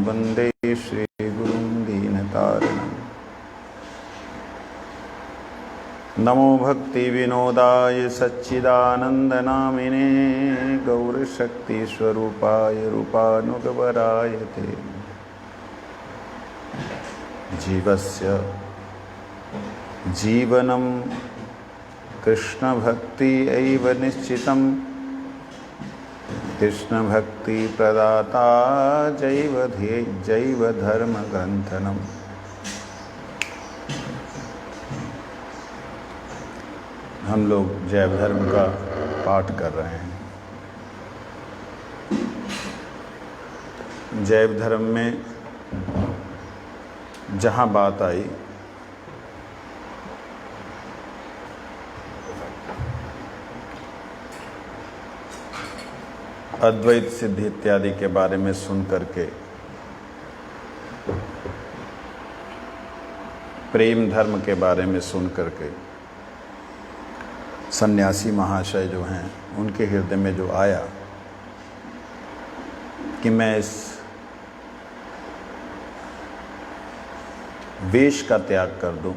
वंदे श्रीगुरुं दीनतारिणम्। नमो भक्तिविनोदाय सच्चिदानन्दनामिने गौरशक्तिस्वरूपाय रूपानुगवराय ते। जीवस्य जीवनं कृष्णभक्ति एव निश्चितं। कृष्णभक्ति प्रदाता जैव धर्मग्रंथनम्। हम लोग जैव धर्म का पाठ कर रहे हैं। जैव धर्म में जहाँ बात आई अद्वैत सिद्धि इत्यादि के बारे में सुन करके प्रेम धर्म के बारे में सुन करके सन्यासी महाशय जो हैं उनके हृदय में जो आया कि मैं इस वेश का त्याग कर दूं,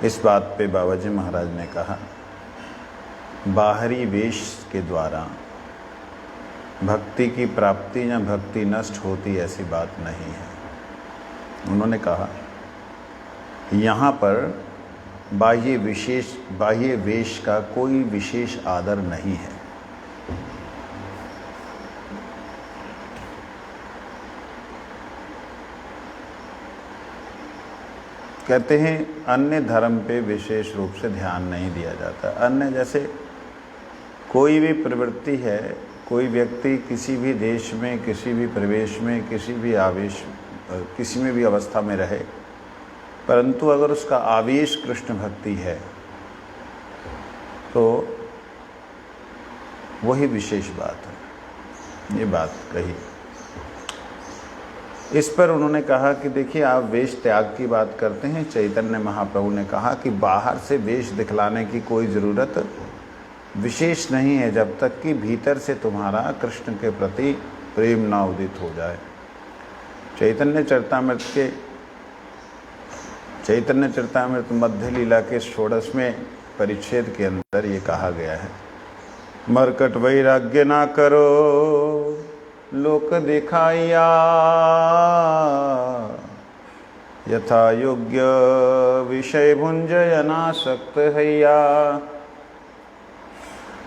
इस बात पे बाबाजी महाराज ने कहा बाहरी वेश के द्वारा भक्ति की प्राप्ति या भक्ति नष्ट होती ऐसी बात नहीं है। उन्होंने कहा यहाँ पर बाह्य वेश का कोई विशेष आदर नहीं है। कहते हैं अन्य धर्म पे विशेष रूप से ध्यान नहीं दिया जाता। अन्य जैसे कोई भी प्रवृत्ति है, कोई व्यक्ति किसी भी देश में, किसी भी प्रवेश में, किसी में भी अवस्था में रहे, परंतु अगर उसका आवेश कृष्ण भक्ति है तो वही विशेष बात है। ये बात कही। इस पर उन्होंने कहा कि देखिए आप वेश त्याग की बात करते हैं। चैतन्य महाप्रभु ने कहा कि बाहर से वेश दिखलाने की कोई ज़रूरत विशेष नहीं है जब तक कि भीतर से तुम्हारा कृष्ण के प्रति प्रेम ना उदित हो जाए। चैतन्य चरितामृत मध्य लीला के 16वें परिच्छेद के अंदर ये कहा गया है, मरकट वैराग्य ना करो लोक दिखाइया, यथा योग्य विषय भुंजयनासक्त हैया।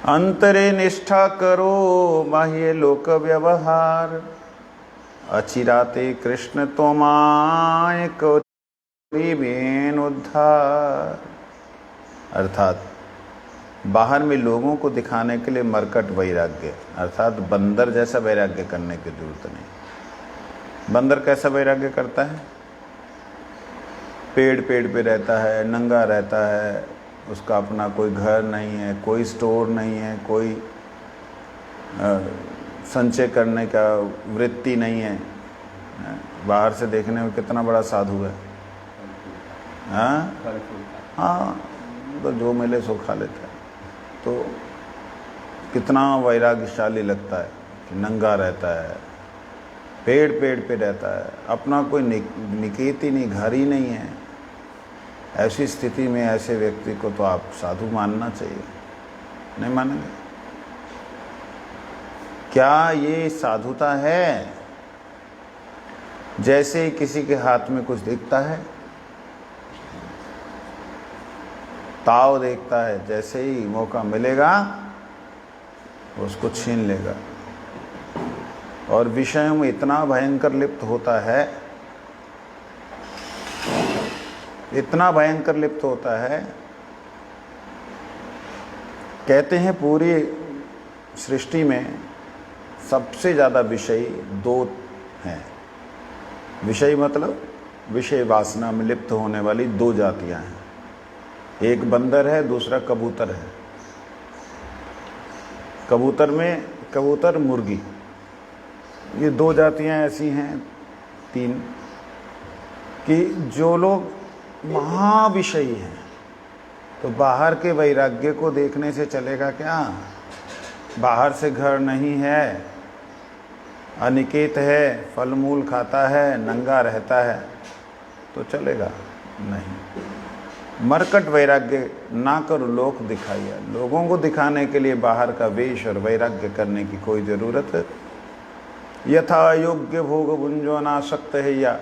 अंतरे निष्ठा करो बाह्य लोक व्यवहार, अचिराते कृष्ण तोमाय करीबेन उद्धार। अर्थात बाहर में लोगों को दिखाने के लिए मरकट वैराग्य, अर्थात बंदर जैसा वैराग्य करने की जरूरत नहीं। बंदर कैसा वैराग्य करता है? पेड़ पे रहता है, नंगा रहता है, उसका अपना कोई घर नहीं है, कोई स्टोर नहीं है, कोई संचय करने का वृत्ति नहीं है। बाहर से देखने में कितना बड़ा साधु है। हाँ, तो जो मिले सो खा लेता है। तो कितना वैराग्यशाली लगता है कि नंगा रहता है, पेड़ पे रहता है, अपना कोई निकेत ही नहीं, घर ही नहीं है। ऐसी स्थिति में ऐसे व्यक्ति को तो आप साधु मानना चाहिए। नहीं मानेंगे? क्या ये साधुता है? जैसे ही किसी के हाथ में कुछ दिखता है, ताव देखता है, जैसे ही मौका मिलेगा उसको छीन लेगा और विषयों में इतना भयंकर लिप्त होता है, इतना भयंकर लिप्त होता है। कहते हैं पूरी सृष्टि में सबसे ज़्यादा विषयी 2 हैं। विषय मतलब विषय वासना में लिप्त होने वाली 2 जातियां हैं। एक बंदर है, दूसरा कबूतर है। कबूतर मुर्गी, ये 2 जातियां ऐसी हैं, 3, कि जो लोग महाविषयी हैं तो बाहर के वैराग्य को देखने से चलेगा क्या? बाहर से घर नहीं है, अनिकेत है, फल मूल खाता है, नंगा रहता है तो चलेगा नहीं। मरकट वैराग्य ना करो लोक दिखाइया, लोगों को दिखाने के लिए बाहर का वेश और वैराग्य करने की कोई ज़रूरत। यथा योग्य भोग भुंजो अनासक्त है, या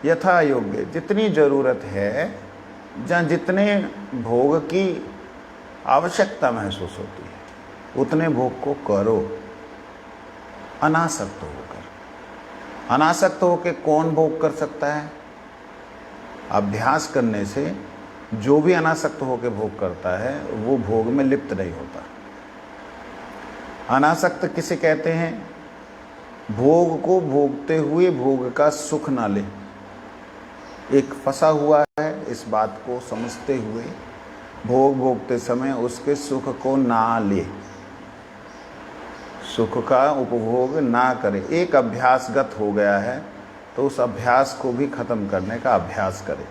यथा योग्य जितनी ज़रूरत है, जहाँ जितने भोग की आवश्यकता महसूस होती है उतने भोग को करो अनासक्त होकर। अनासक्त होकर कौन भोग कर सकता है? अभ्यास करने से जो भी अनासक्त होकर भोग करता है वो भोग में लिप्त नहीं होता। अनासक्त किसे कहते हैं? भोग को भोगते हुए भोग का सुख ना ले। एक फंसा हुआ है, इस बात को समझते हुए भोग भोगते समय उसके सुख को ना ले, सुख का उपभोग ना करे। एक अभ्यासगत हो गया है तो उस अभ्यास को भी खत्म करने का अभ्यास करे।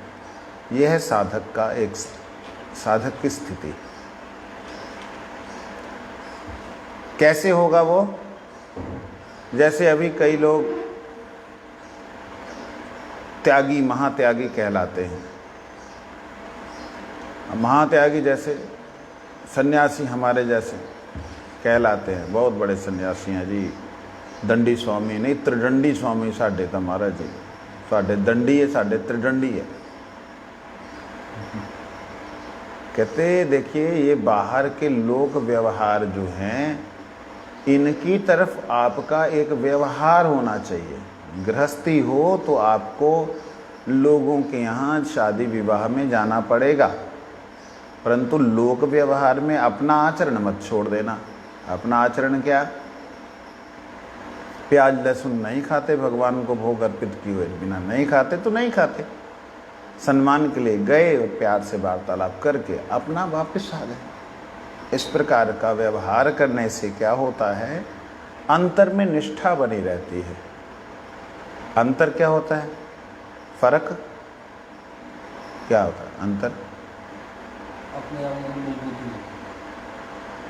यह है साधक का एक साधक की स्थिति। कैसे होगा वो? जैसे अभी कई लोग त्यागी, महात्यागी कहलाते हैं। महात्यागी जैसे सन्यासी हमारे जैसे कहलाते हैं, बहुत बड़े सन्यासी हैं जी, दंडी स्वामी नहीं त्रिदंडी स्वामी साढ़े तो महाराज जी, साढ़े दंडी है, साढ़े त्रिदंडी है। कहते देखिए ये बाहर के लोक व्यवहार जो हैं इनकी तरफ आपका एक व्यवहार होना चाहिए। गृहस्थी हो तो आपको लोगों के यहाँ शादी विवाह में जाना पड़ेगा, परंतु लोक व्यवहार में अपना आचरण मत छोड़ देना। अपना आचरण क्या? प्याज लहसुन नहीं खाते, भगवान को भोग अर्पित किए हुए बिना नहीं खाते तो नहीं खाते, सम्मान के लिए गए और प्यार से वार्तालाप करके अपना वापस आ गए। इस प्रकार का व्यवहार करने से क्या होता है? अंतर में निष्ठा बनी रहती है। अंतर क्या होता है? फर्क क्या होता है? अंतर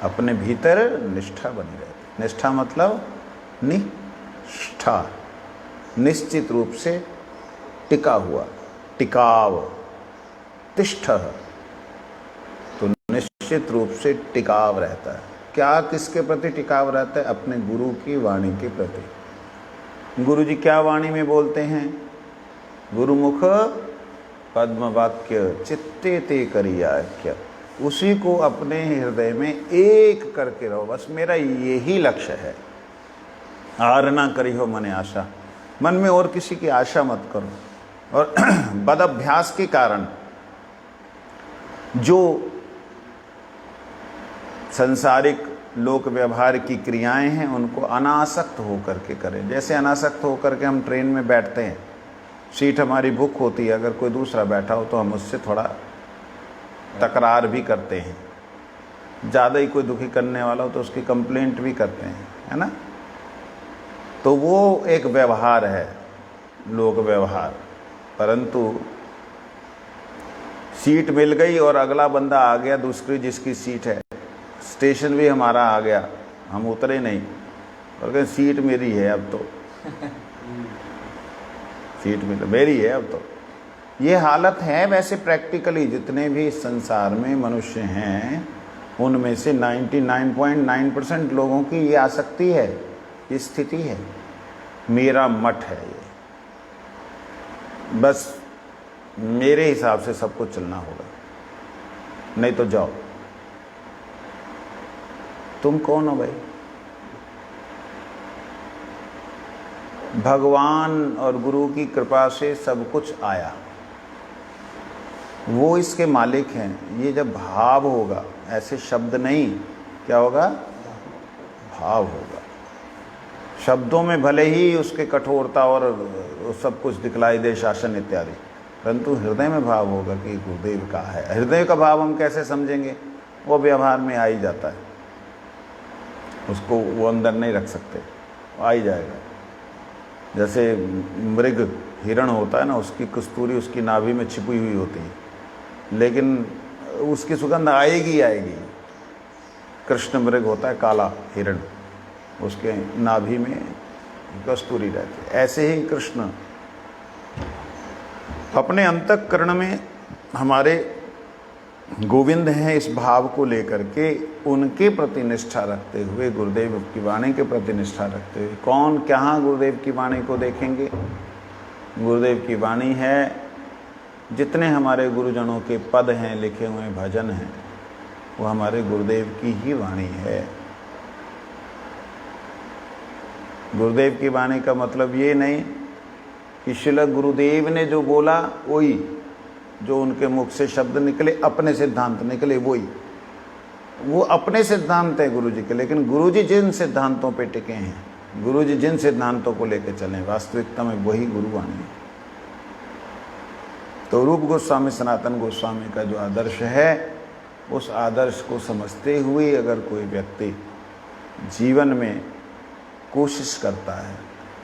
अपने भीतर निष्ठा बनी रहती। निष्ठा मतलब निष्ठा, निश्चित रूप से टिका हुआ, टिकाव, तिष्ठ, तो निश्चित रूप से टिकाव रहता है। क्या किसके प्रति टिकाव रहता है? अपने गुरु की वाणी के प्रति। गुरु जी क्या वाणी में बोलते हैं? गुरुमुख पद्म वाक्य चित्ते ते करियाख्य, उसी को अपने हृदय में एक करके रहो। बस मेरा यही लक्ष्य है। आर ना करी हो मने आशा, मन में और किसी की आशा मत करो। और बद अभ्यास के कारण जो सांसारिक लोक व्यवहार की क्रियाएं हैं उनको अनासक्त होकर के करें। जैसे अनासक्त होकर के हम ट्रेन में बैठते हैं, सीट हमारी बुक होती है, अगर कोई दूसरा बैठा हो तो हम उससे थोड़ा तकरार भी करते हैं। ज़्यादा ही कोई दुखी करने वाला हो तो उसकी कंप्लेंट भी करते हैं, है ना। तो वो एक व्यवहार है, लोक व्यवहार। परंतु सीट मिल गई और अगला बंदा आ गया, दूसरी जिसकी सीट है, स्टेशन भी हमारा आ गया, हम उतरे नहीं और कहें सीट मेरी है अब तो सीट मेरी है अब तो। ये हालत है। वैसे प्रैक्टिकली जितने भी संसार में मनुष्य हैं उनमें से 99.9% लोगों की ये आसक्ति है, ये स्थिति है। मेरा मठ है ये, बस मेरे हिसाब से सब कुछ चलना होगा, नहीं तो जाओ। तुम कौन हो भाई? भगवान और गुरु की कृपा से सब कुछ आया, वो इसके मालिक हैं। ये जब भाव होगा, ऐसे शब्द नहीं, क्या होगा? भाव होगा। शब्दों में भले ही उसके कठोरता और सब कुछ दिखलाई दे, शासन इत्यादि, परंतु हृदय में भाव होगा कि गुरुदेव का है। हृदय का भाव हम कैसे समझेंगे? वो व्यवहार में आ ही जाता है, उसको वो अंदर नहीं रख सकते, आ ही जाएगा। जैसे मृग हिरण होता है ना, उसकी कस्तूरी उसकी नाभि में छिपी हुई होती है, लेकिन उसकी सुगंध आएगी आएगी। कृष्ण मृग होता है, काला हिरण, उसके नाभि में कस्तूरी रहती है। ऐसे ही कृष्ण अपने अंतःकरण में हमारे गोविंद हैं, इस भाव को लेकर के उनके प्रति निष्ठा रखते हुए, गुरुदेव की वाणी के प्रति निष्ठा रखते हुए, कौन कहाँ गुरुदेव की वाणी को देखेंगे? गुरुदेव की वाणी है, जितने हमारे गुरुजनों के पद हैं, लिखे हुए भजन हैं, वो हमारे गुरुदेव की ही वाणी है। गुरुदेव की वाणी का मतलब ये नहीं कि श्रील गुरुदेव ने जो बोला वही, जो उनके मुख से शब्द निकले, अपने सिद्धांत निकले वही, वो अपने सिद्धांत हैं गुरु जी के। लेकिन गुरु जी जिन सिद्धांतों पे टिके हैं, गुरु जी जिन सिद्धांतों को लेकर चले, वास्तविकता में वही गुरुवाणी है। तो रूप गोस्वामी सनातन गोस्वामी का जो आदर्श है, उस आदर्श को समझते हुए अगर कोई व्यक्ति जीवन में कोशिश करता है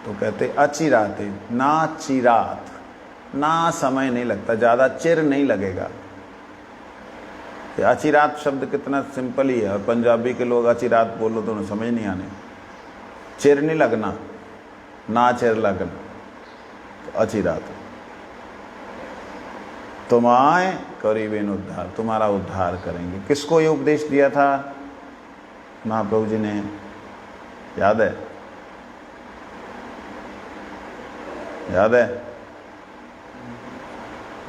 तो कहते अचिराते, ना चिरात, ना समय नहीं लगता, ज़्यादा चिर नहीं लगेगा। अचिरात शब्द कितना सिंपल ही है, और पंजाबी के लोग अचिरात बोलो तो उन्हें समझ नहीं आने। चिर नहीं लगना, ना चिर लगना, तो अचिरात। तुम आए करीबेन उद्धार, तुम्हारा उद्धार करेंगे। किसको ये उपदेश दिया था महाप्रभु जी ने, याद है? याद है?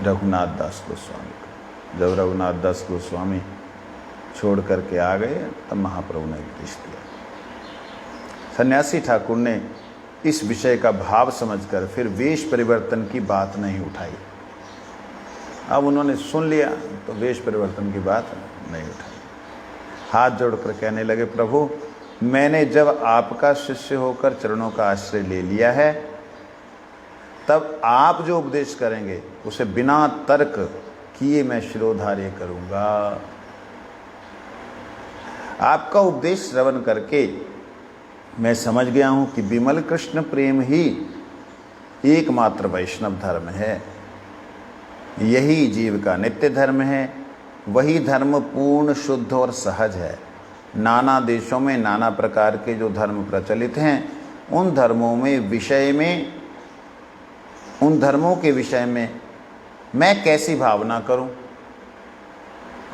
रघुनाथ दास गोस्वामी को। जब रघुनाथ दास गोस्वामी छोड़ करके आ गए तब महाप्रभु ने उपदेश दिया। सन्यासी ठाकुर ने इस विषय का भाव समझकर फिर वेश परिवर्तन की बात नहीं उठाई। अब उन्होंने सुन लिया तो वेश परिवर्तन की बात नहीं उठाई। हाथ जोड़कर कहने लगे, प्रभु मैंने जब आपका शिष्य होकर चरणों का आश्रय ले लिया है, तब आप जो उपदेश करेंगे उसे बिना तर्क किए मैं शिरोधार्य करूंगा। आपका उपदेश श्रवण करके मैं समझ गया हूं कि विमल कृष्ण प्रेम ही एकमात्र वैष्णव धर्म है। यही जीव का नित्य धर्म है। वही धर्म पूर्ण, शुद्ध और सहज है। नाना देशों में नाना प्रकार के जो धर्म प्रचलित हैं, उन धर्मों के विषय में मैं कैसी भावना करूं?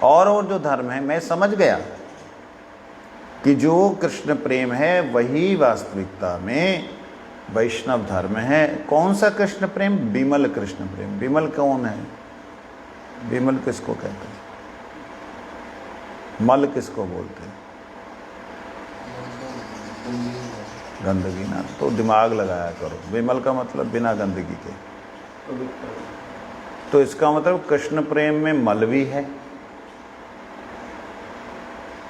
और जो धर्म है मैं समझ गया कि जो कृष्ण प्रेम है वही वास्तविकता में वैष्णव धर्म है। कौन सा कृष्ण प्रेम? विमल कृष्ण प्रेम। विमल कौन है? विमल किसको कहते हैं? मल किसको बोलते हैं? गंदगी ना, तो दिमाग लगाया करो। विमल का मतलब बिना गंदगी के। तो इसका मतलब कृष्ण प्रेम में मल भी है।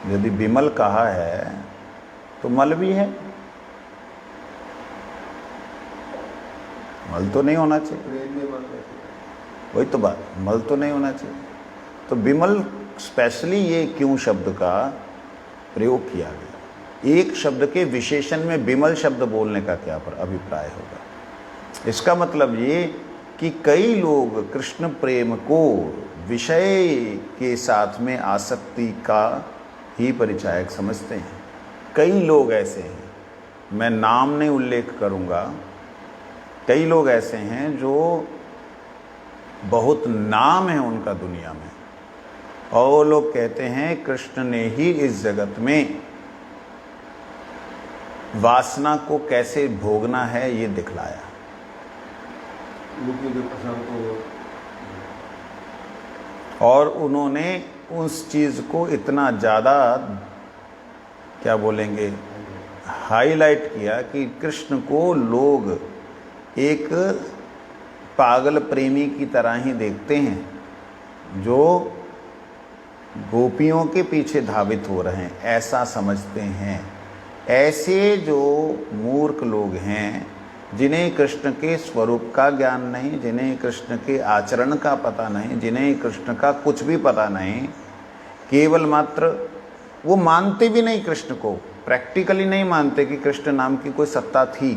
यदि विमल कहा है तो मल भी है। मल तो नहीं होना चाहिए, वही तो बात, मल तो नहीं होना चाहिए। तो विमल स्पेशली ये क्यों शब्द का प्रयोग किया गया? एक शब्द के विशेषण में विमल शब्द बोलने का क्या अभिप्राय होगा? इसका मतलब ये कि कई लोग कृष्ण प्रेम को विषय के साथ में आसक्ति का ही परिचायक समझते हैं। कई लोग ऐसे हैं, मैं नाम नहीं उल्लेख करूँगा, कई लोग ऐसे हैं जो बहुत नाम है उनका दुनिया में, और वो लोग कहते हैं कृष्ण ने ही इस जगत में वासना को कैसे भोगना है ये दिखलाया। और उन्होंने उस चीज़ को इतना ज़्यादा क्या बोलेंगे हाईलाइट किया कि कृष्ण को लोग एक पागल प्रेमी की तरह ही देखते हैं, जो गोपियों के पीछे धावित हो रहे हैं, ऐसा समझते हैं। ऐसे जो मूर्ख लोग हैं, जिन्हें कृष्ण के स्वरूप का ज्ञान नहीं, जिन्हें कृष्ण के आचरण का पता नहीं, जिन्हें कृष्ण का कुछ भी पता नहीं, केवल मात्र वो मानते भी नहीं कृष्ण को, प्रैक्टिकली नहीं मानते कि कृष्ण नाम की कोई सत्ता थी,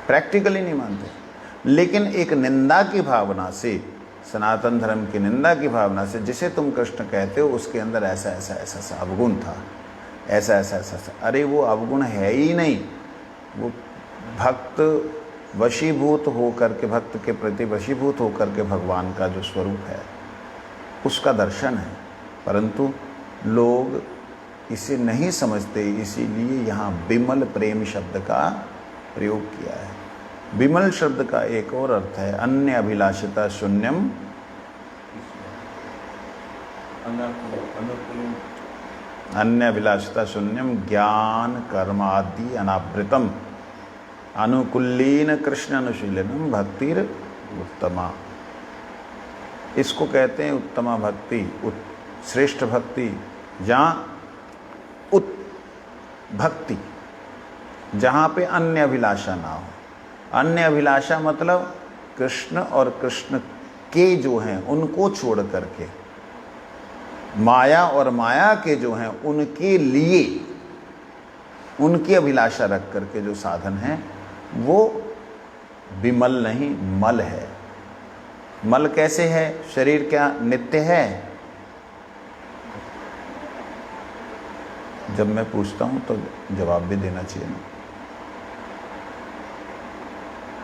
प्रैक्टिकली नहीं मानते, लेकिन एक निंदा की भावना से, सनातन धर्म की निंदा की भावना से, जिसे तुम कृष्ण कहते हो उसके अंदर ऐसा ऐसा ऐसा ऐसा अवगुण था, ऐसा ऐसा ऐसा ऐसा। अरे वो अवगुण है ही नहीं, भक्त वशीभूत होकर के, भक्त के प्रति वशीभूत होकर के भगवान का जो स्वरूप है उसका दर्शन है, परंतु लोग इसे नहीं समझते, इसीलिए यहाँ विमल प्रेम शब्द का प्रयोग किया है। विमल शब्द का एक और अर्थ है अन्य अभिलाषिता शून्यम, अन्य अभिलाषिता शून्यम ज्ञान कर्म आदि अनावृतम अनुकूलीन कृष्ण अनुशीलनम भक्तिर उत्तमा। इसको कहते हैं उत्तमा भक्ति, श्रेष्ठ भक्ति, जहाँ भक्ति जहाँ पे अन्य अभिलाषा ना हो। अन्य अभिलाषा मतलब कृष्ण और कृष्ण के जो हैं उनको छोड़ करके, माया और माया के जो हैं उनके लिए उनकी अभिलाषा रख करके जो साधन है वो विमल नहीं मल है। मल कैसे है? शरीर क्या नित्य है? जब मैं पूछता हूं तो जवाब भी देना चाहिए ना,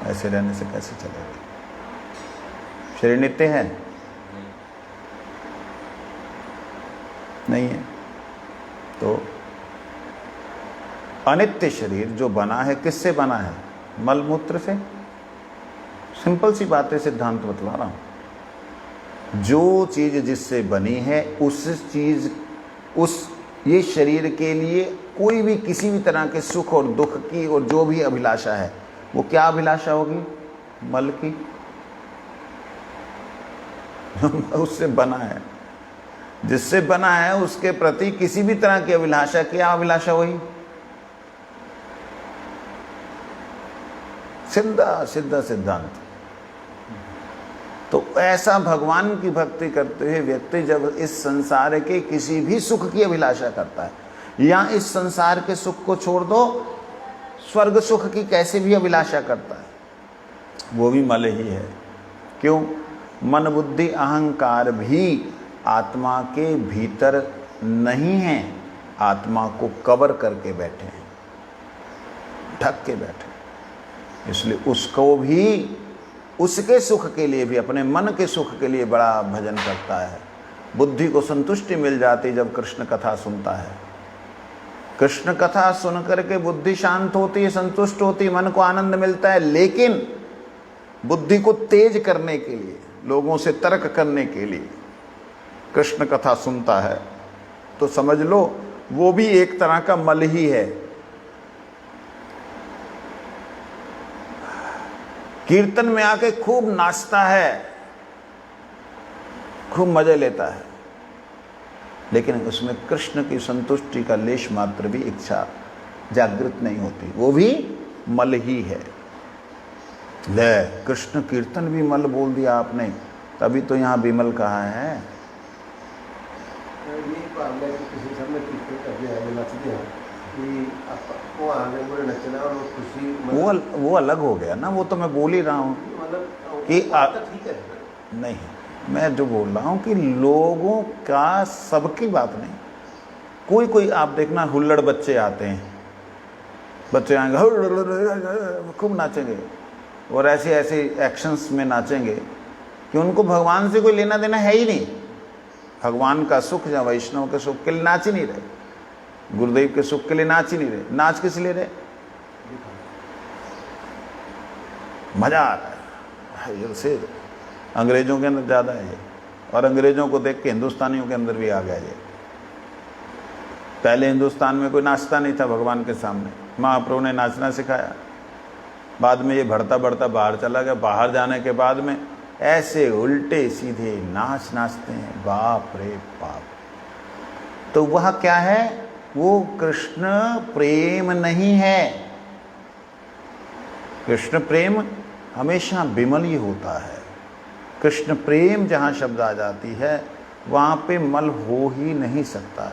ऐसे रहने से कैसे चलेगा? शरीर नित्य है? नहीं है। तो अनित्य शरीर जो बना है किससे बना है? मल मूत्र से। सिंपल सी बात है, सिद्धांत बतला रहा हूं। जो चीज जिससे बनी है उस चीज, उस ये शरीर के लिए कोई भी किसी भी तरह के सुख और दुख की और जो भी अभिलाषा है वो क्या अभिलाषा होगी? मल की। उससे बना है, जिससे बना है उसके प्रति किसी भी तरह की अभिलाषा, क्या अभिलाषा हुई? सीधा सीधा सिद्धांत। तो ऐसा भगवान की भक्ति करते हुए व्यक्ति जब इस संसार के किसी भी सुख की अभिलाषा करता है, या इस संसार के सुख को छोड़ दो, स्वर्ग सुख की कैसे भी अभिलाषा करता है, वो भी मल ही है। क्यों? मन बुद्धि अहंकार भी आत्मा के भीतर नहीं है, आत्मा को कवर करके बैठे हैं, ढक के बैठे। इसलिए उसको भी, उसके सुख के लिए भी, अपने मन के सुख के लिए बड़ा भजन करता है। बुद्धि को संतुष्टि मिल जाती जब कृष्ण कथा सुनता है। कृष्ण कथा सुन करके बुद्धि शांत होती है, संतुष्ट होती है, मन को आनंद मिलता है। लेकिन बुद्धि को तेज करने के लिए, लोगों से तर्क करने के लिए कृष्ण कथा सुनता है, तो समझ लो वो भी एक तरह का मल ही है। कीर्तन में आके खूब नाचता है, खूब मजे लेता है, लेकिन उसमें कृष्ण की संतुष्टि का लेश मात्र भी इच्छा जागृत नहीं होती, वो भी मल ही है। ले, कृष्ण कीर्तन भी मल बोल दिया आपने, तभी तो यहाँ विमल कहा है। वो अलग हो गया ना, वो तो मैं बोल ही रहा हूँ कि नहीं, मैं जो बोल रहा हूँ कि लोगों का, सबकी बात नहीं। कोई कोई आप देखना हुल्लड़ बच्चे आते हैं, बच्चे आएंगे खूब नाचेंगे और ऐसे ऐसे एक्शंस में नाचेंगे कि उनको भगवान से कोई लेना देना है ही नहीं। भगवान का सुख या वैष्णव के सुख के लिए नाच ही नहीं रहे, गुरुदेव के सुख के लिए नाच ही नहीं रहे। नाच किस लिए रहे? मजा आ रहा है। जैसे अंग्रेजों के अंदर ज़्यादा है, और अंग्रेजों को देख के हिंदुस्तानियों के अंदर भी आ गया ये। पहले हिंदुस्तान में कोई नाचता नहीं था भगवान के सामने, महाप्रभु ने नाचना सिखाया। बाद में ये बढ़ता बढ़ता बाहर चला गया। बाहर जाने के बाद में ऐसे उल्टे सीधे नाच नाचते हैं, बाप रे बाप। तो वह क्या है? वो कृष्ण प्रेम नहीं है। कृष्ण प्रेम हमेशा विमल ही होता है। कृष्ण प्रेम जहाँ शब्द आ जाती है वहाँ पे मल हो ही नहीं सकता,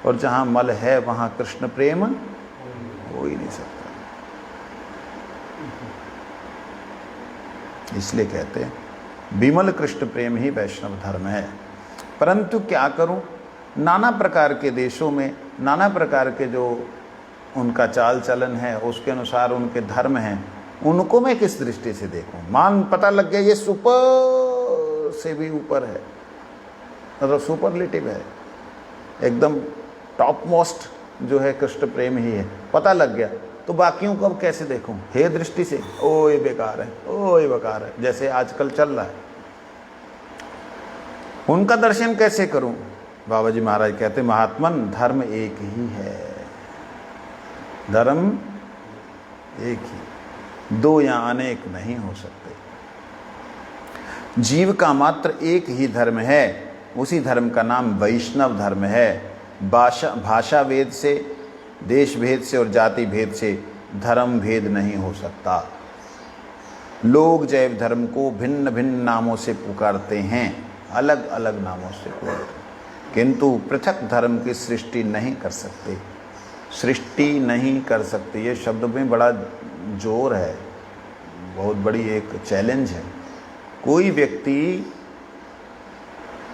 और जहाँ मल है वहाँ कृष्ण प्रेम हो ही नहीं सकता। इसलिए कहते हैं विमल कृष्ण प्रेम ही वैष्णव धर्म है। परंतु क्या करूं, नाना प्रकार के देशों में नाना प्रकार के जो उनका चाल चलन है, उसके अनुसार उनके धर्म हैं, उनको मैं किस दृष्टि से देखूं? मान पता लग गया ये सुपर से भी ऊपर है, मतलब सुपरलेटिव है, एकदम टॉप मोस्ट जो है कृष्ण प्रेम ही है, पता लग गया, तो बाकियों को अब कैसे देखूं? हे दृष्टि से, ओ ये बेकार है, ओ ये बेकार है, जैसे आजकल चल रहा है। उनका दर्शन कैसे करूं? बाबा जी महाराज कहते महात्मन धर्म एक ही है, धर्म एक ही, दो या अनेक नहीं हो सकते। जीव का मात्र एक ही धर्म है, उसी धर्म का नाम वैष्णव धर्म है। भाषा भेद से, देश भेद से और जाति भेद से धर्म भेद नहीं हो सकता। लोग जैव धर्म को भिन्न भिन्न नामों से पुकारते हैं, अलग अलग नामों से पुकारते हैं, किंतु पृथक धर्म की सृष्टि नहीं कर सकते, सृष्टि नहीं कर सकते। ये शब्द में बड़ा जोर है, बहुत बड़ी एक चैलेंज है। कोई व्यक्ति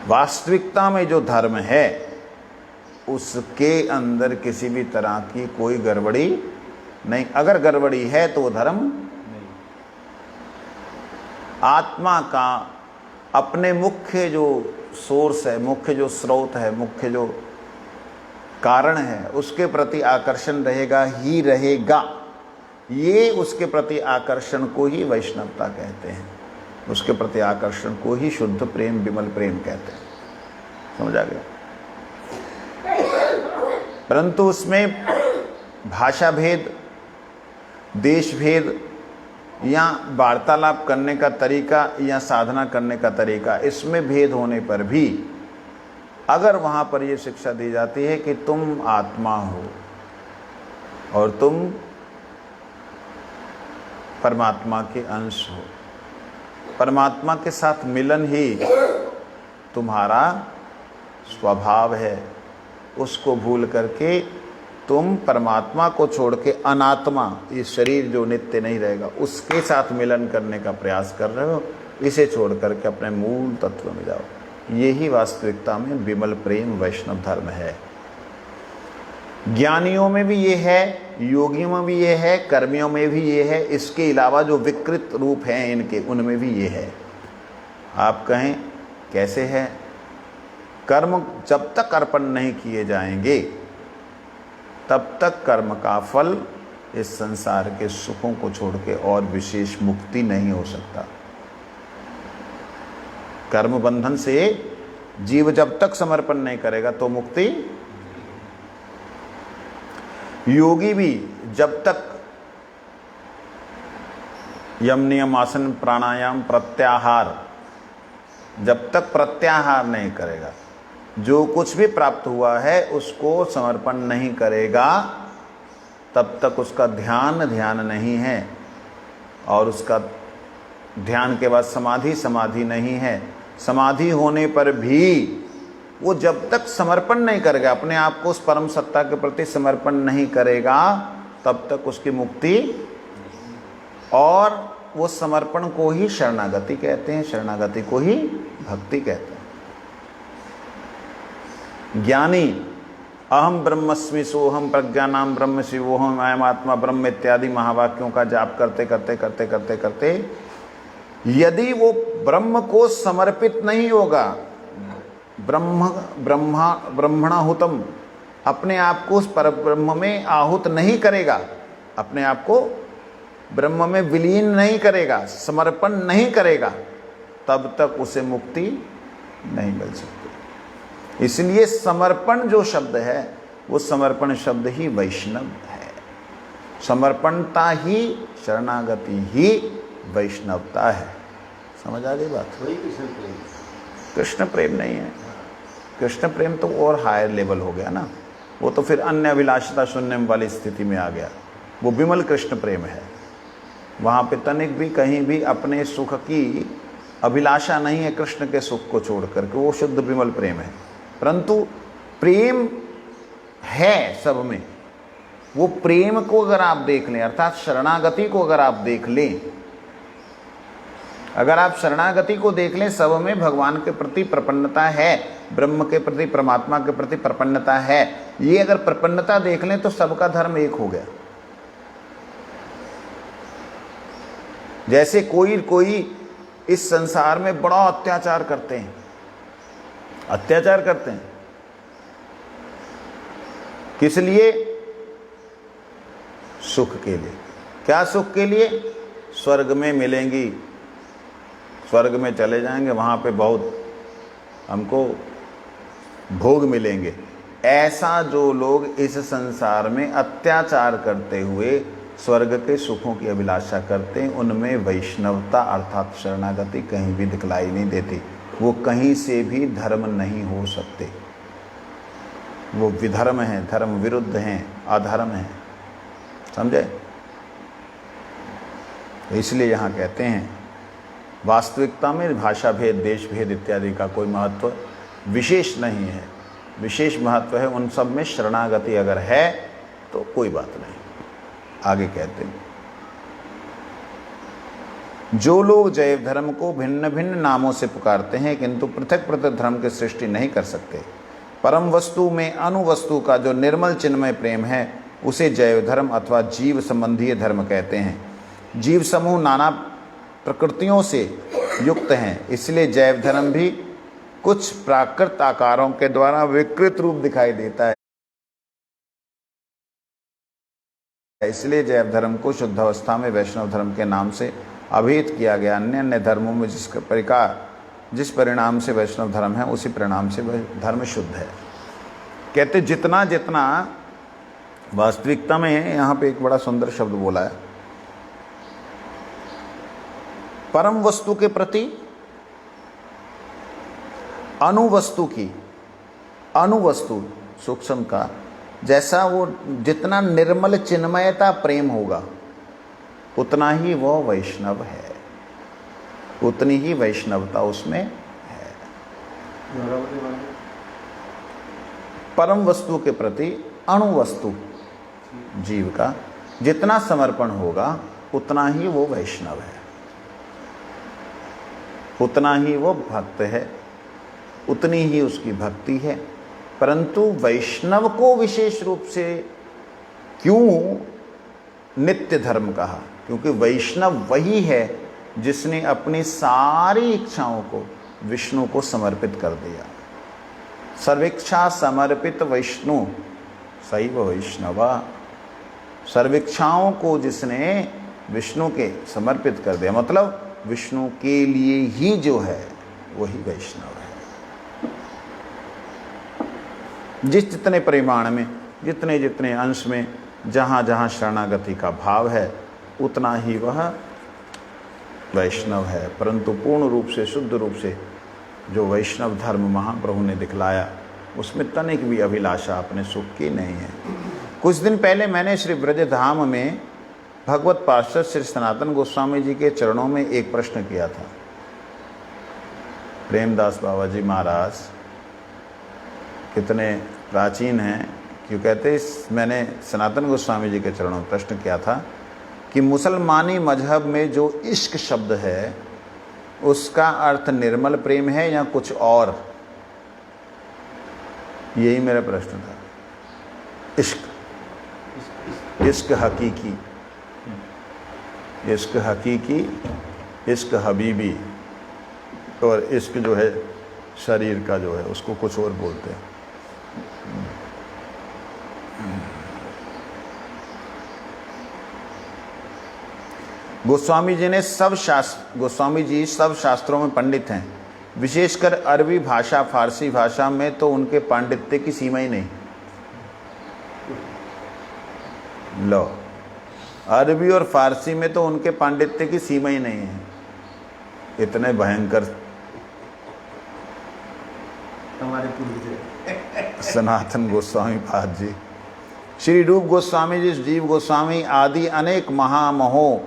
वास्तविकता में जो धर्म है उसके अंदर किसी भी तरह की कोई गड़बड़ी नहीं, अगर गड़बड़ी है तो वो धर्म नहीं। आत्मा का अपने मुख्य जो सोर्स है, मुख्य जो स्रोत है, मुख्य जो कारण है, उसके प्रति आकर्षण रहेगा ही रहेगा। ये उसके प्रति आकर्षण को ही वैष्णवता कहते हैं, उसके प्रति आकर्षण को ही शुद्ध प्रेम, विमल प्रेम कहते हैं। समझ आ गया? परंतु उसमें भाषा भेद, देश भेद या वार्तालाप करने का तरीका या साधना करने का तरीका, इसमें भेद होने पर भी अगर वहाँ पर ये शिक्षा दी जाती है कि तुम आत्मा हो और तुम परमात्मा के अंश हो, परमात्मा के साथ मिलन ही तुम्हारा स्वभाव है, उसको भूल करके तुम परमात्मा को छोड़ के अनात्मा, ये शरीर जो नित्य नहीं रहेगा, उसके साथ मिलन करने का प्रयास कर रहे हो, इसे छोड़ करके अपने मूल तत्व में जाओ। यही वास्तविकता में विमल प्रेम वैष्णव धर्म है। ज्ञानियों में भी ये है, योगियों में भी ये है, कर्मियों में भी ये है, इसके अलावा जो विकृत रूप हैं इनके, उनमें भी ये है। आप कहें कैसे है? कर्म जब तक अर्पण नहीं किए जाएंगे तब तक कर्म का फल इस संसार के सुखों को छोड़ के और विशेष मुक्ति नहीं हो सकता। कर्म बंधन से जीव जब तक समर्पण नहीं करेगा तो मुक्ति। योगी भी जब तक यम नियम आसन प्राणायाम प्रत्याहार, जब तक प्रत्याहार नहीं करेगा, जो कुछ भी प्राप्त हुआ है उसको समर्पण नहीं करेगा, तब तक उसका ध्यान नहीं है, और उसका ध्यान के बाद समाधि नहीं है। समाधि होने पर भी वो जब तक समर्पण नहीं करेगा, अपने आप को उस परम सत्ता के प्रति समर्पण नहीं करेगा, तब तक उसकी मुक्ति। और वो समर्पण को ही शरणागति कहते हैं, शरणागति को ही भक्ति कहते हैं। ज्ञानी अहम ब्रह्मस्मि सोहम प्रज्ञानाम ब्रह्म शिवोहम अयम आत्मा ब्रह्म इत्यादि महावाक्यों का जाप करते करते यदि वो ब्रह्म को समर्पित नहीं होगा, ब्रह्मणाहुतम, अपने आप को उस पर ब्रह्म में आहूत नहीं करेगा, अपने आप को ब्रह्म में विलीन नहीं करेगा, समर्पण नहीं करेगा, तब तक उसे मुक्ति नहीं मिल सकती। इसलिए समर्पण जो शब्द है वो समर्पण शब्द ही वैष्णव है। समर्पणता ही, शरणागति ही वैष्णवता है। समझ आ गई बात? वही कृष्ण प्रेम। कृष्ण प्रेम नहीं है। कृष्ण प्रेम तो और हायर लेवल हो गया ना, वो तो फिर अन्य अभिलाषता शून्य वाली स्थिति में आ गया। वो विमल कृष्ण प्रेम है। वहाँ पे तनिक भी कहीं भी अपने सुख की अभिलाषा नहीं है कृष्ण के सुख को छोड़ करके, वो शुद्ध विमल प्रेम है। परंतु प्रेम है सब में। वो प्रेम को अगर आप देख लें, अर्थात शरणागति को अगर आप देख लें, अगर आप शरणागति को देख लें, सब में भगवान के प्रति प्रपन्नता है, ब्रह्म के प्रति, परमात्मा के प्रति प्रपन्नता है। ये अगर प्रपन्नता देख लें तो सबका धर्म एक हो गया। जैसे कोई इस संसार में बड़ा अत्याचार करते हैं, किस लिए? सुख के लिए। क्या सुख के लिए? स्वर्ग में मिलेंगी, स्वर्ग में चले जाएंगे, वहां पे बहुत हमको भोग मिलेंगे। ऐसा जो लोग इस संसार में अत्याचार करते हुए स्वर्ग के सुखों की अभिलाषा करते हैं, उनमें वैष्णवता अर्थात शरणागति कहीं भी दिखलाई नहीं देती। वो कहीं से भी धर्म नहीं हो सकते, वो विधर्म हैं, धर्म विरुद्ध हैं, अधर्म हैं। समझे? इसलिए यहाँ कहते हैं वास्तविकता में भाषा भेद, देश भेद इत्यादि का कोई महत्व विशेष नहीं है। विशेष महत्व है उन सब में शरणागति अगर है तो कोई बात नहीं। आगे कहते हैं, जो लोग जैव धर्म को भिन्न भिन्न नामों से पुकारते हैं किंतु पृथक पृथक धर्म की सृष्टि नहीं कर सकते, परम वस्तु में अनुवस्तु का जो निर्मल चिन्मय प्रेम है उसे जैव धर्म अथवा जीव संबंधीय धर्म कहते हैं। जीव समूह नाना प्रकृतियों से युक्त हैं, इसलिए जैव धर्म भी कुछ प्राकृत आकारों के द्वारा विकृत रूप दिखाई देता है। इसलिए जैव धर्म को शुद्ध अवस्था में वैष्णव धर्म के नाम से अभिहित किया गया। अन्य अन्य धर्मों में जिस परिणाम से वैष्णव धर्म है उसी परिणाम से वह धर्म शुद्ध है। कहते जितना जितना वास्तविकता में, यहाँ पे एक बड़ा सुंदर शब्द बोला है, परम वस्तु के प्रति अनुवस्तु सूक्ष्म का जैसा वो जितना निर्मल चिन्मयता प्रेम होगा उतना ही वो वैष्णव है, उतनी ही वैष्णवता उसमें है। परम वस्तु के प्रति अणुवस्तु जीव का जितना समर्पण होगा उतना ही वो वैष्णव है, उतना ही वो भक्त है, उतनी ही उसकी भक्ति है। परंतु वैष्णव को विशेष रूप से क्यों नित्य धर्म कहा? क्योंकि वैष्णव वही है जिसने अपनी सारी इच्छाओं को विष्णु को समर्पित कर दिया। सर्वेच्छा समर्पित वैष्णु सैव वैष्णवा। सर्वेच्छाओं को जिसने विष्णु के समर्पित कर दिया, मतलब विष्णु के लिए ही जो है वही वैष्णव है। जिस जितने परिमाण में, जितने जितने अंश में, जहाँ जहाँ शरणागति का भाव है उतना ही वह वैष्णव है। परंतु पूर्ण रूप से, शुद्ध रूप से जो वैष्णव धर्म महाप्रभु ने दिखलाया उसमें तनिक भी अभिलाषा अपने सुख की नहीं है। कुछ दिन पहले मैंने श्री ब्रजधाम में भगवत पार्षद श्री सनातन गोस्वामी जी के चरणों में एक प्रश्न किया था। प्रेमदास बाबा जी महाराज कितने प्राचीन हैं, क्यों कहते मैंने सनातन गोस्वामी जी के चरणों में प्रश्न किया था कि मुसलमानी मजहब में जो इश्क शब्द है उसका अर्थ निर्मल प्रेम है या कुछ और? यही मेरा प्रश्न था। इश्क हकीकी, इश्क हकीकी, इश्क हबीबी, और इश्क जो है शरीर का जो है उसको कुछ और बोलते हैं। गोस्वामी जी सब शास्त्रों में पंडित हैं, विशेषकर अरबी भाषा, फारसी भाषा में तो उनके पांडित्य की सीमा ही नहीं। लो, अरबी और फारसी में तो उनके पांडित्य की सीमा ही नहीं है। इतने भयंकर सनातन गोस्वामी पाद जी, श्री रूप गोस्वामी जी, जीव गोस्वामी आदि अनेक महामहो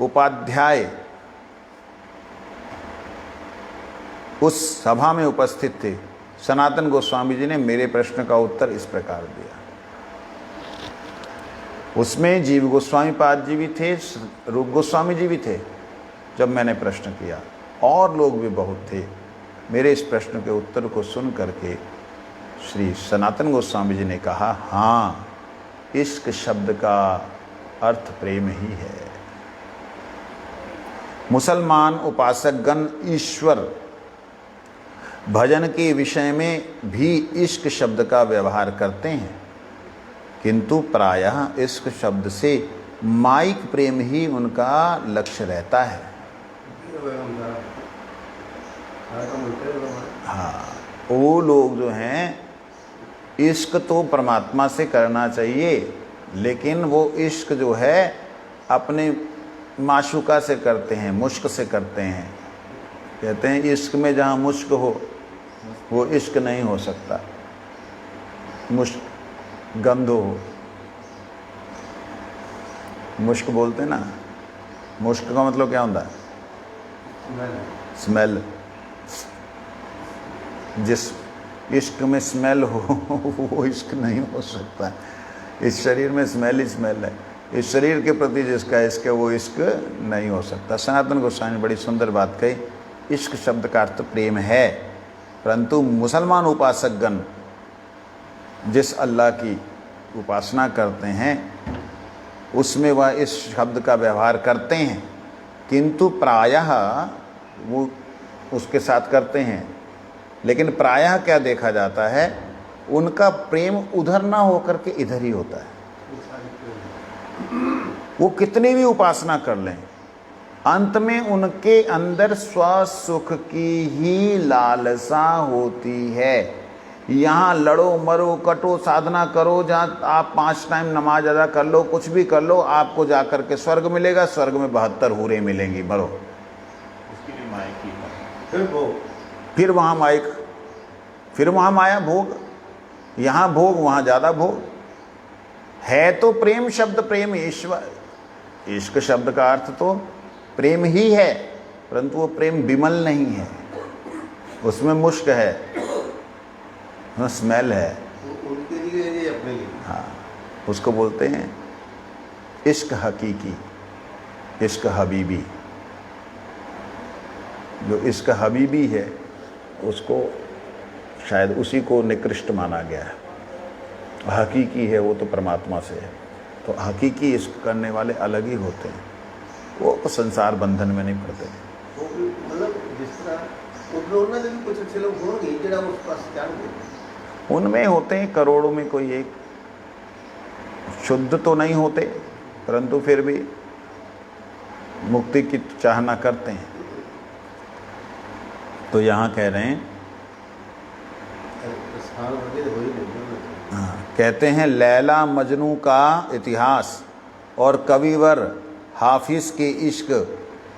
उपाध्याय उस सभा में उपस्थित थे। सनातन गोस्वामी जी ने मेरे प्रश्न का उत्तर इस प्रकार दिया। उसमें जीव गोस्वामी पाद जी भी थे, रूप गोस्वामी जी भी थे जब मैंने प्रश्न किया, और लोग भी बहुत थे, मेरे इस प्रश्न के उत्तर को सुन करके श्री सनातन गोस्वामी जी ने कहा, हाँ, इश्क शब्द का अर्थ प्रेम ही है। मुसलमान उपासकगण ईश्वर भजन के विषय में भी इश्क शब्द का व्यवहार करते हैं, किंतु प्रायः इश्क शब्द से माइक प्रेम ही उनका लक्ष्य रहता है। हाँ, वो लोग जो हैं, इश्क तो परमात्मा से करना चाहिए, लेकिन वो इश्क जो है अपने माशूका से करते हैं, मुश्क से करते हैं। कहते हैं इश्क में जहाँ मुश्क हो वो इश्क नहीं हो सकता, मुश्क गंध हो। मुश्क बोलते ना, मुश्क का मतलब क्या होता है? स्मेल। जिस इश्क में स्मेल हो वो इश्क नहीं हो सकता। इस शरीर में स्मेल ही स्मेल है, इस शरीर के प्रति जिसका इश्क है वो इश्क नहीं हो सकता। सनातन गोस्वामी ने बड़ी सुंदर बात कही, इश्क शब्द का अर्थ प्रेम है, परंतु मुसलमान उपासकगण जिस अल्लाह की उपासना करते हैं उसमें वह इस शब्द का व्यवहार करते हैं, किंतु प्रायः वो उसके साथ करते हैं, लेकिन प्रायः क्या देखा जाता है, उनका प्रेम उधर ना होकर के इधर ही होता है। वो कितनी भी उपासना कर लें, अंत में उनके अंदर स्वसुख की ही लालसा होती है। यहाँ लड़ो मरो कटो साधना करो, जहाँ आप 5 टाइम नमाज अदा कर लो, कुछ भी कर लो, आपको जाकर के स्वर्ग मिलेगा, स्वर्ग में 72 हूरें मिलेंगी, मरो। फिर वहाँ माइक, फिर वहाँ माया भोग, यहाँ भोग वहाँ ज़्यादा भोग है। तो प्रेम शब्द प्रेम ईश्वर, इश्क शब्द का अर्थ तो प्रेम ही है, परंतु वो प्रेम विमल नहीं है, उसमें मुश्क है, स्मेल है। उनके लिए ये अपने लिए। हाँ, उसको बोलते हैं इश्क हकीकी, इश्क हबीबी। जो इश्क हबीबी है उसको शायद उसी को निकृष्ट माना गया है। हकीकी है वो तो परमात्मा से है, तो हकीकी इश्क करने वाले अलग ही होते हैं, वो तो संसार बंधन में नहीं पड़ते। मतलब जिस तरह उनमें भी कुछ अच्छे लोग होंगे जिन्हें उस पास जान, उनमें होते हैं करोड़ों में कोई एक, शुद्ध तो नहीं होते, परंतु फिर भी मुक्ति की चाहना करते हैं। तो यहाँ कह रहे हैं, हाँ, कहते हैं लैला मजनू का इतिहास और कविवर हाफिज के इश्क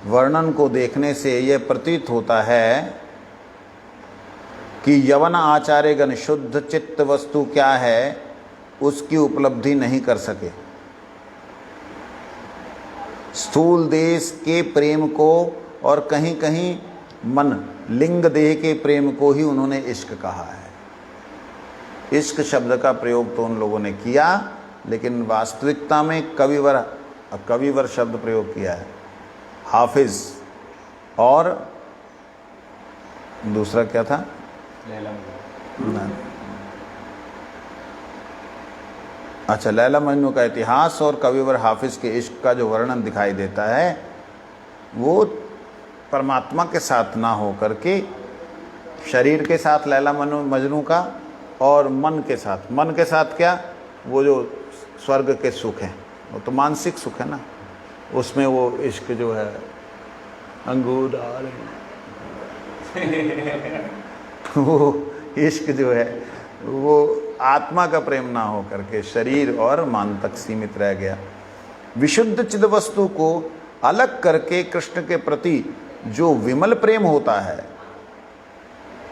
वर्णन को देखने से यह प्रतीत होता है कि यवन आचार्यगण शुद्ध चित्त वस्तु क्या है उसकी उपलब्धि नहीं कर सके। स्थूल देश के प्रेम को और कहीं कहीं मन लिंग देह के प्रेम को ही उन्होंने इश्क कहा है। इश्क शब्द का प्रयोग तो उन लोगों ने किया, लेकिन वास्तविकता में कविवर शब्द प्रयोग किया है, हाफिज और दूसरा क्या था, अच्छा, लैला मजनू का इतिहास और कविवर हाफिज के इश्क का जो वर्णन दिखाई देता है वो परमात्मा के साथ ना हो करके शरीर के साथ लैला मजनू का, और मन के साथ क्या, वो जो स्वर्ग के सुख हैं, वो तो मानसिक सुख है ना, उसमें वो इश्क जो है अंगूर डाल वो इश्क जो है वो आत्मा का प्रेम ना हो करके शरीर और मन तक सीमित रह गया। विशुद्ध चिद वस्तु को अलग करके कृष्ण के प्रति जो विमल प्रेम होता है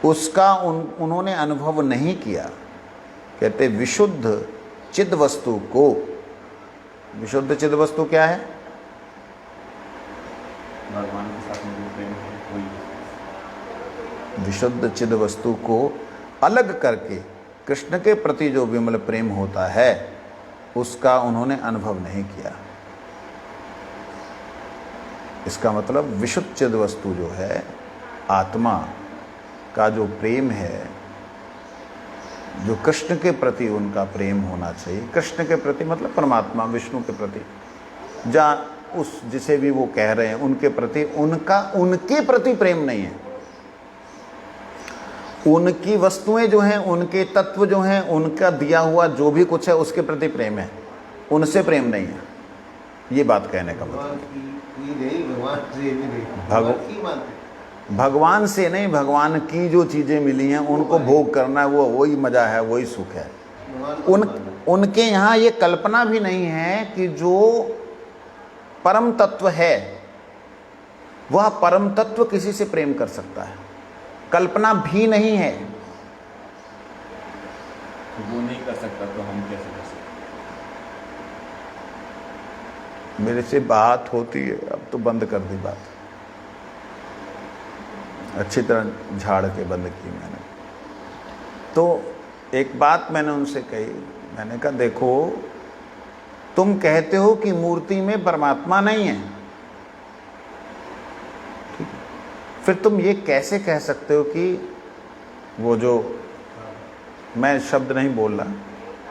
उसका उन्होंने अनुभव नहीं किया। कहते विशुद्ध चिद वस्तु को, विशुद्ध चिद वस्तु क्या है, भगवान के साथ में प्रेम है कोई। विशुद्ध चिद वस्तु को अलग करके कृष्ण के प्रति जो विमल प्रेम होता है उसका उन्होंने अनुभव नहीं किया। इसका मतलब विशुद्ध चिद वस्तु जो है आत्मा, का जो प्रेम है, जो कृष्ण के प्रति उनका प्रेम होना चाहिए, कृष्ण के प्रति मतलब परमात्मा विष्णु के प्रति, जहाँ उस जिसे भी वो कह रहे हैं उनके प्रति उनके प्रति प्रेम नहीं है। उनकी वस्तुएं जो हैं, उनके तत्व जो हैं, उनका दिया हुआ जो भी कुछ है उसके प्रति प्रेम है, उनसे प्रेम नहीं है। ये बात कहने का मतलब भगवान से नहीं, भगवान की जो चीजें मिली हैं उनको भोग करना है, वो वही मजा है, वही सुख है। उनके यहाँ ये कल्पना भी नहीं है कि जो परम तत्व है वह परम तत्व किसी से प्रेम कर सकता है, कल्पना भी नहीं है। वो नहीं कर सकता तो हम कैसे कर सकते? मेरे से बात होती है, अब तो बंद कर दी बात, अच्छी तरह झाड़ के बंद की मैंने। तो एक बात मैंने उनसे कही, मैंने कहा देखो तुम कहते हो कि मूर्ति में परमात्मा नहीं है, ठीक, फिर तुम ये कैसे कह सकते हो कि वो जो, मैं शब्द नहीं बोल रहा,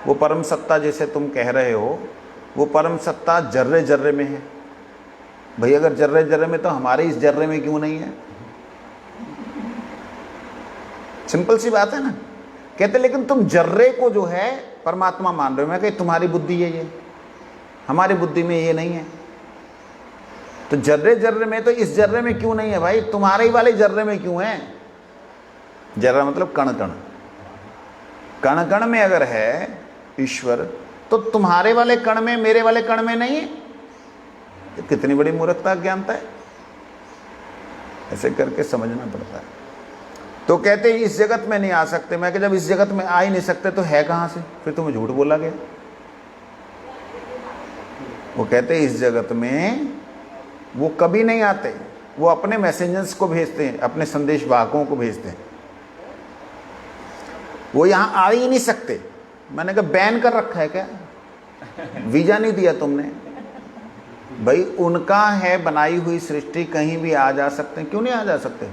वो परम सत्ता जिसे तुम कह रहे हो वो परम सत्ता जर्रे जर्रे में है। भाई अगर जर्रे जर्रे में तो हमारे इस जर्रे में क्यों नहीं है? सिंपल सी बात है ना। कहते लेकिन तुम जर्रे को जो है परमात्मा मान रहे हो। मैं कही तुम्हारी बुद्धि है ये, हमारी बुद्धि में ये नहीं है। तो जर्रे जर्रे में तो इस जर्रे में क्यों नहीं है भाई? तुम्हारे ही वाले जर्रे में क्यों है? जर्रा मतलब कण कण, कण कण में अगर है ईश्वर तो तुम्हारे वाले कण में, मेरे वाले कण में नहीं है। तो कितनी बड़ी मूर्खता ज्ञानता है, ऐसे करके समझना पड़ता है। तो कहते इस जगत में नहीं आ सकते। मैं कि जब इस जगत में आ ही नहीं सकते तो है कहां से? फिर तुम्हें झूठ बोला गया। वो कहते इस जगत में वो कभी नहीं आते, वो अपने मैसेंजर्स को भेजते हैं, अपने संदेश वाहकों को भेजते हैं, वो यहां आ ही नहीं सकते। मैंने कहा बैन कर रखा है क्या? वीजा नहीं दिया तुमने? भाई उनका है बनाई हुई सृष्टि, कहीं भी आ जा सकते हैं, क्यों नहीं आ जा सकते?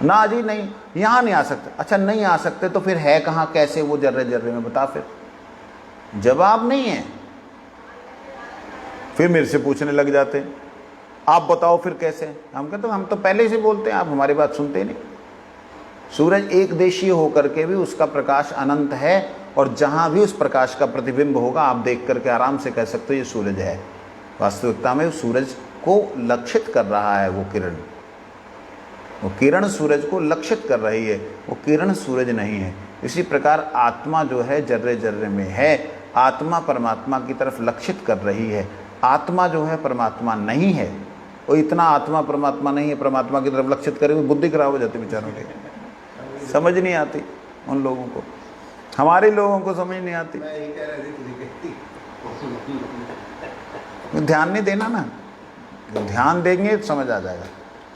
ना जी नहीं, यहां नहीं आ सकते। अच्छा नहीं आ सकते तो फिर है कहां, कैसे वो जर्रे जर्रे में? बता। फिर जवाब नहीं है। फिर मेरे से पूछने लग जाते आप बताओ फिर कैसे? हम कहते हम तो पहले से बोलते हैं, आप हमारी बात सुनते नहीं। सूरज एक देशीय होकर के भी उसका प्रकाश अनंत है, और जहां भी उस प्रकाश का प्रतिबिंब होगा आप देख करके आराम से कह सकते हो ये सूरज है। वास्तविकता में सूरज को लक्षित कर रहा है वो किरण, वो किरण सूरज को लक्षित कर रही है, वो किरण सूरज नहीं है। इसी प्रकार आत्मा जो है जर्रे जर्रे में है, आत्मा परमात्मा की तरफ लक्षित कर रही है। आत्मा जो है परमात्मा नहीं है। वो इतना आत्मा परमात्मा नहीं है, परमात्मा की तरफ लक्षित करे, बुद्धि खराब हो जाती बेचारों की, समझ नहीं आती उन लोगों को, हमारे लोगों को समझ नहीं आती। ध्यान नहीं देना ना, ध्यान देंगे तो समझ आ जाएगा।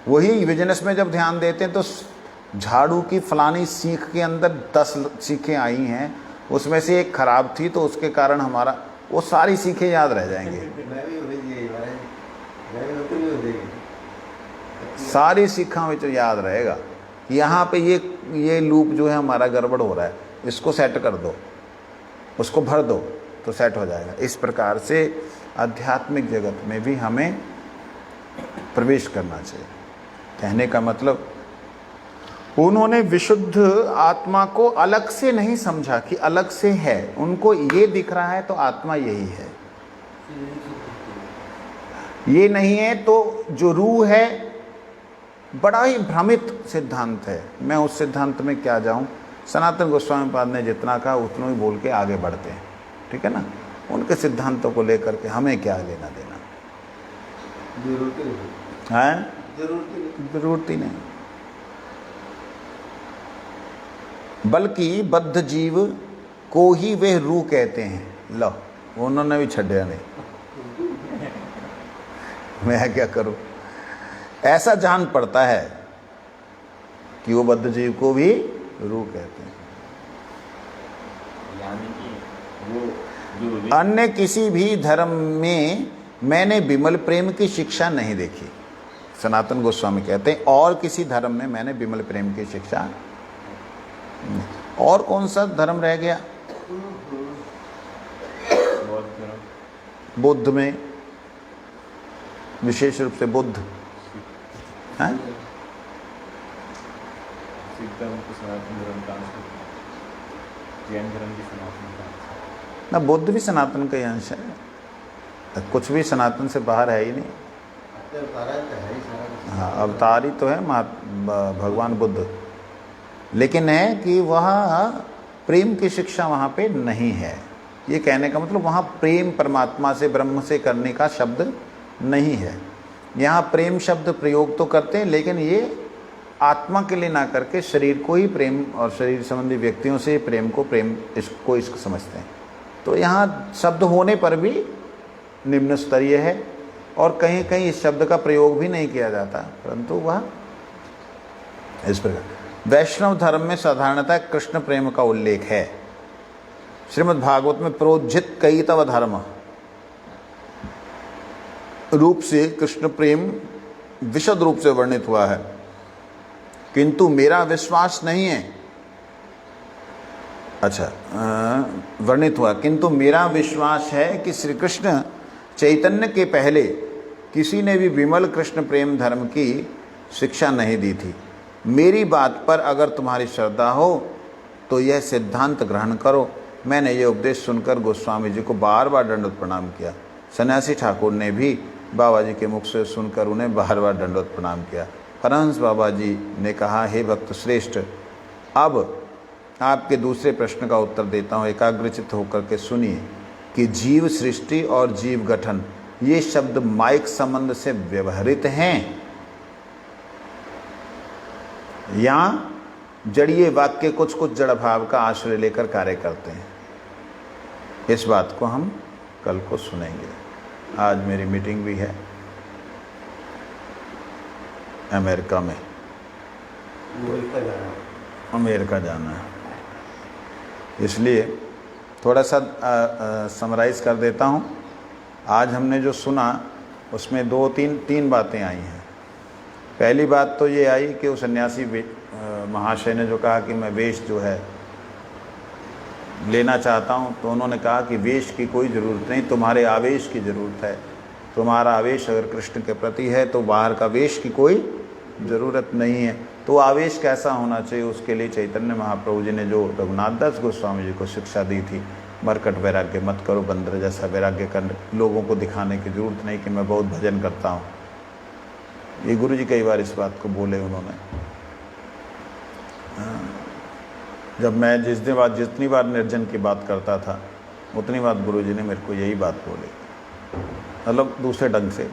वही बिजनेस में जब ध्यान देते हैं तो झाड़ू की फलानी सीख के अंदर 10 सीखें आई हैं, उसमें से एक खराब थी तो उसके कारण हमारा वो सारी सीखें याद रह जाएंगे। सारी सीखा में तो याद रहेगा, यहाँ पे ये लूप जो है हमारा गड़बड़ हो रहा है, इसको सेट कर दो, उसको भर दो तो सेट हो जाएगा। इस प्रकार से आध्यात्मिक जगत में भी हमें प्रवेश करना चाहिए। कहने का मतलब उन्होंने विशुद्ध आत्मा को अलग से नहीं समझा कि अलग से है, उनको ये दिख रहा है तो आत्मा यही है, ये नहीं है तो जो रूह है। बड़ा ही भ्रमित सिद्धांत है, मैं उस सिद्धांत में क्या जाऊं। सनातन गोस्वामी पाद ने जितना कहा उतना ही बोल के आगे बढ़ते हैं, ठीक है ना। उनके सिद्धांतों को लेकर के हमें क्या लेना देना है? जरूरत ही नहीं। बल्कि बद्ध जीव को ही वे रूह कहते हैं। लो उन्होंने भी छड़िया नहीं, मैं क्या करूं। ऐसा जान पड़ता है कि वो बद्ध जीव को भी रूह कहते हैं। यानी कि वो जो अन्य किसी भी धर्म में मैंने विमल प्रेम की शिक्षा नहीं देखी। सनातन गोस्वामी कहते हैं और किसी धर्म में मैंने विमल प्रेम की शिक्षा नहीं। और कौन सा धर्म रह गया? बौद्ध धर्म, बुद्ध में, विशेष रूप से बुद्ध हैं? सिख धर्म को सनातन धर्म का अंश है, जैन धर्म की सनातन का अंश है। ना, बुद्ध भी सनातन का ही अंश है, कुछ भी सनातन से बाहर है ही नहीं। अवतारा तो है ही सारा। हाँ, अवतार ही तो है भगवान बुद्ध, लेकिन है कि वह प्रेम की शिक्षा वहाँ पे नहीं है। ये कहने का मतलब वहाँ प्रेम परमात्मा से, ब्रह्म से करने का शब्द नहीं है। यहाँ प्रेम शब्द प्रयोग तो करते हैं, लेकिन ये आत्मा के लिए ना करके शरीर को ही प्रेम और शरीर संबंधी व्यक्तियों से प्रेम को प्रेम इसको इश्क समझते हैं। तो यहाँ शब्द होने पर भी निम्न स्तरीय है और कहीं कहीं इस शब्द का प्रयोग भी नहीं किया जाता, परंतु वह इस प्रकार। वैष्णव धर्म में साधारणतः कृष्ण प्रेम का उल्लेख है। श्रीमद् भागवत में प्रोज्झित कई तव धर्म रूप से कृष्ण प्रेम विशद रूप से वर्णित हुआ है, किंतु मेरा विश्वास नहीं है। अच्छा, वर्णित हुआ, किंतु मेरा विश्वास है कि श्री कृष्ण चैतन्य के पहले किसी ने भी विमल कृष्ण प्रेम धर्म की शिक्षा नहीं दी थी। मेरी बात पर अगर तुम्हारी श्रद्धा हो तो यह सिद्धांत ग्रहण करो। मैंने यह उपदेश सुनकर गोस्वामी जी को बार बार दंडवत प्रणाम किया। सन्यासी ठाकुर ने भी बाबा जी के मुख से सुनकर उन्हें बार बार दंडवत प्रणाम किया। परहंस बाबा जी ने कहा, हे भक्त श्रेष्ठ, अब आपके दूसरे प्रश्न का उत्तर देता हूँ, एकाग्रचित्त होकर के सुनिए कि जीव सृष्टि और जीव गठन ये शब्द माइक संबंध से व्यवहरित हैं या जड़ीय वाक्य कुछ कुछ जड़ भाव का आश्रय लेकर कार्य करते हैं। इस बात को हम कल को सुनेंगे। आज मेरी मीटिंग भी है अमेरिका में, अमेरिका जाना है, इसलिए थोड़ा सा समराइज कर देता हूँ। आज हमने जो सुना उसमें तीन बातें आई हैं। पहली बात तो ये आई कि उस सन्यासी महाशय ने जो कहा कि मैं वेश जो है लेना चाहता हूँ, तो उन्होंने कहा कि वेश की कोई ज़रूरत नहीं, तुम्हारे आवेश की ज़रूरत है। तुम्हारा आवेश अगर कृष्ण के प्रति है तो बाहर का वेश की कोई ज़रूरत नहीं है। तो आवेश कैसा होना चाहिए, उसके लिए चैतन्य महाप्रभु जी ने जो रघुनाथ दास गोस्वामी जी को शिक्षा दी थी, मरकट वैराग्य मत करो, बंदर जैसा वैराग्य कर, लोगों को दिखाने की ज़रूरत नहीं कि मैं बहुत भजन करता हूँ। ये गुरु जी कई बार इस बात को बोले उन्होंने। जब मैं जितनी बार निर्जन की बात करता था उतनी बार गुरु जी ने मेरे को यही बात बोली, मतलब दूसरे ढंग से।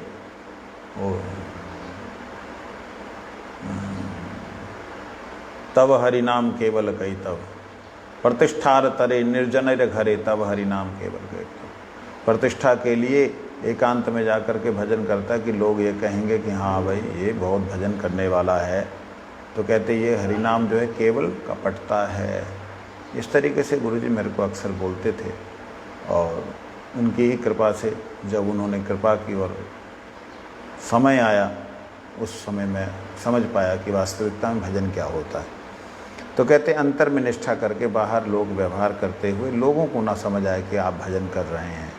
तब हरि नाम केवल कही तब प्रतिष्ठार तरे निर्जन घरे, तब हरि नाम केवल कही तब। प्रतिष्ठा के लिए एकांत में जाकर के भजन करता है कि लोग ये कहेंगे कि हाँ भाई ये बहुत भजन करने वाला है, तो कहते ये हरिनाम जो है केवल कपटता है। इस तरीके से गुरुजी मेरे को अक्सर बोलते थे और उनकी ही कृपा से जब उन्होंने कृपा की और समय आया, उस समय मैं समझ पाया कि वास्तविकता में भजन क्या होता है। तो कहते अंतर में निष्ठा करके बाहर लोग व्यवहार करते हुए लोगों को ना समझ आए कि आप भजन कर रहे हैं।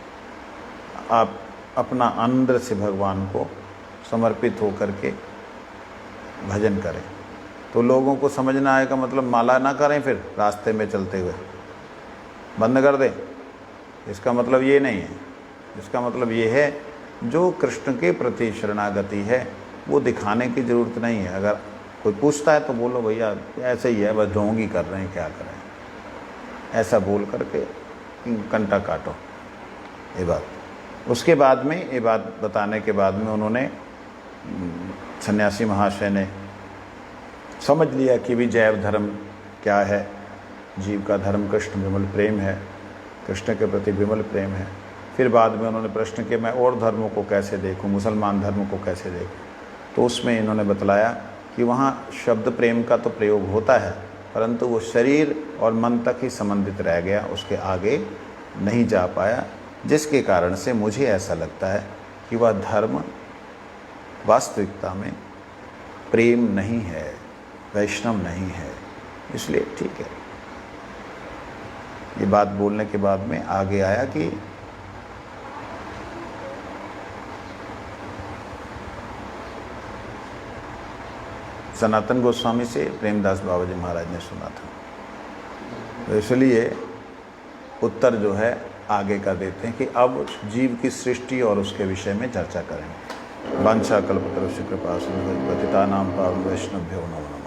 आप अपना अंदर से भगवान को समर्पित होकर के भजन करें, तो लोगों को समझना आएगा। मतलब माला ना करें फिर रास्ते में चलते हुए, बंद कर दें, इसका मतलब ये नहीं है। इसका मतलब ये है जो कृष्ण के प्रति शरणागति है वो दिखाने की ज़रूरत नहीं है। अगर कोई पूछता है तो बोलो भैया ऐसे ही है, बस ढोंगी कर रहे हैं, क्या करें, ऐसा बोल करके कंटा काटो ये बात। उसके बाद में ये बात बताने के बाद में उन्होंने सन्यासी महाशय ने समझ लिया कि भी जैव धर्म क्या है, जीव का धर्म कृष्ण विमल प्रेम है, कृष्ण के प्रति विमल प्रेम है। फिर बाद में उन्होंने प्रश्न किया मैं और धर्मों को कैसे देखूं, मुसलमान धर्म को कैसे देखूं। तो उसमें इन्होंने बतलाया कि वहाँ शब्द प्रेम का तो प्रयोग होता है, परंतु वो शरीर और मन तक ही संबंधित रह गया, उसके आगे नहीं जा पाया, जिसके कारण से मुझे ऐसा लगता है कि वह धर्म वास्तविकता में प्रेम नहीं है, वैष्णव नहीं है। इसलिए ठीक है, ये बात बोलने के बाद में आगे आया कि सनातन गोस्वामी से प्रेमदास बाबा जी महाराज ने सुना था, तो इसलिए उत्तर जो है आगे का देते हैं कि अब जीव की सृष्टि और उसके विषय में चर्चा करेंगे। वांछा कल्पतरुश्च कृपा सिंधु पतितानां पावन वैष्णवभ्यो नमो नमः।